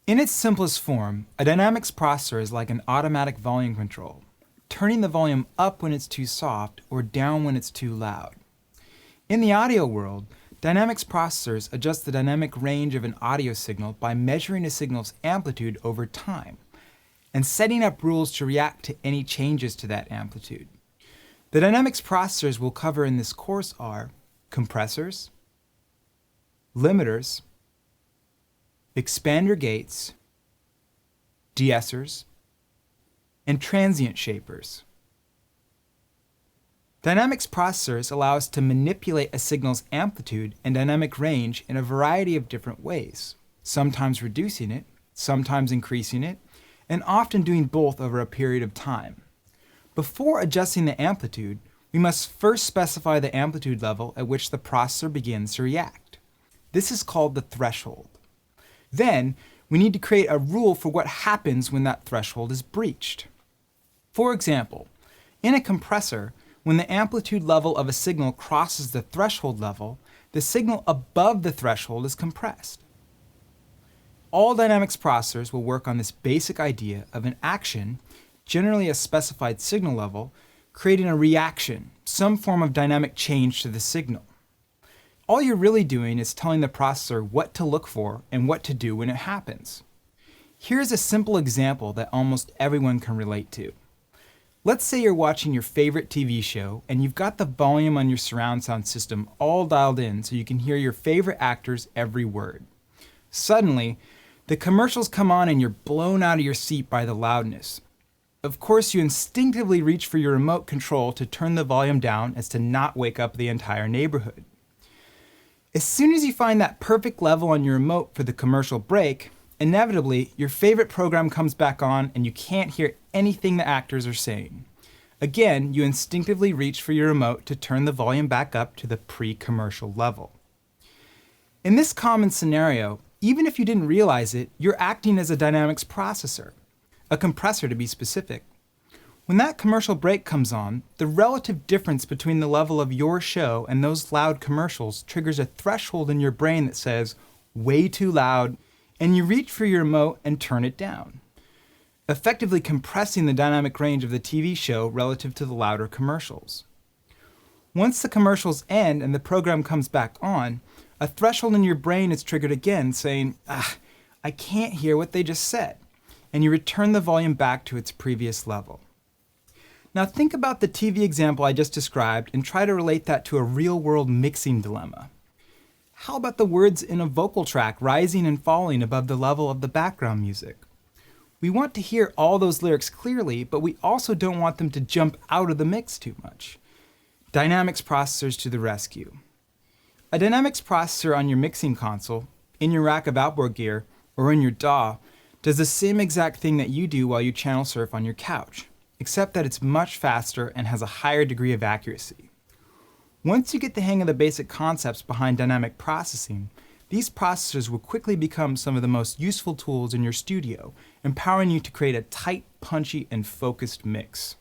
In its simplest form, a dynamics processor is like an automatic volume control, turning the volume up when it's too soft or down when it's too loud. In the audio world, dynamics processors adjust the dynamic range of an audio signal by measuring a signal's amplitude over time and setting up rules to react to any changes to that amplitude. The dynamics processors we'll cover in this course are compressors, limiters, expander gates, de-essers, and transient shapers. Dynamics processors allow us to manipulate a signal's amplitude and dynamic range in a variety of different ways, sometimes reducing it, sometimes increasing it, and often doing both over a period of time. Before adjusting the amplitude, we must first specify the amplitude level at which the processor begins to react. This is called the threshold. Then, we need to create a rule for what happens when that threshold is breached. For example, in a compressor, when the amplitude level of a signal crosses the threshold level, the signal above the threshold is compressed. All dynamics processors will work on this basic idea of an action, generally a specified signal level, creating a reaction, some form of dynamic change to the signal. All you're really doing is telling the processor what to look for and what to do when it happens. Here's a simple example that almost everyone can relate to. Let's say you're watching your favorite TV show and you've got the volume on your surround sound system all dialed in so you can hear your favorite actors' every word. Suddenly, the commercials come on and you're blown out of your seat by the loudness. Of course, you instinctively reach for your remote control to turn the volume down as to not wake up the entire neighborhood. As soon as you find that perfect level on your remote for the commercial break, inevitably, your favorite program comes back on and you can't hear anything the actors are saying. Again, you instinctively reach for your remote to turn the volume back up to the pre-commercial level. In this common scenario, even if you didn't realize it, you're acting as a dynamics processor, a compressor to be specific. When that commercial break comes on, the relative difference between the level of your show and those loud commercials triggers a threshold in your brain that says, way too loud, and you reach for your remote and turn it down, effectively compressing the dynamic range of the TV show relative to the louder commercials. Once the commercials end and the program comes back on, a threshold in your brain is triggered again saying, I can't hear what they just said, and you return the volume back to its previous level. Now think about the TV example I just described and try to relate that to a real-world mixing dilemma. How about the words in a vocal track rising and falling above the level of the background music? We want to hear all those lyrics clearly, but we also don't want them to jump out of the mix too much. Dynamics processors to the rescue. A dynamics processor on your mixing console, in your rack of outboard gear, or in your DAW does the same exact thing that you do while you channel surf on your couch, except that it's much faster and has a higher degree of accuracy. Once you get the hang of the basic concepts behind dynamic processing, these processors will quickly become some of the most useful tools in your studio, empowering you to create a tight, punchy, and focused mix.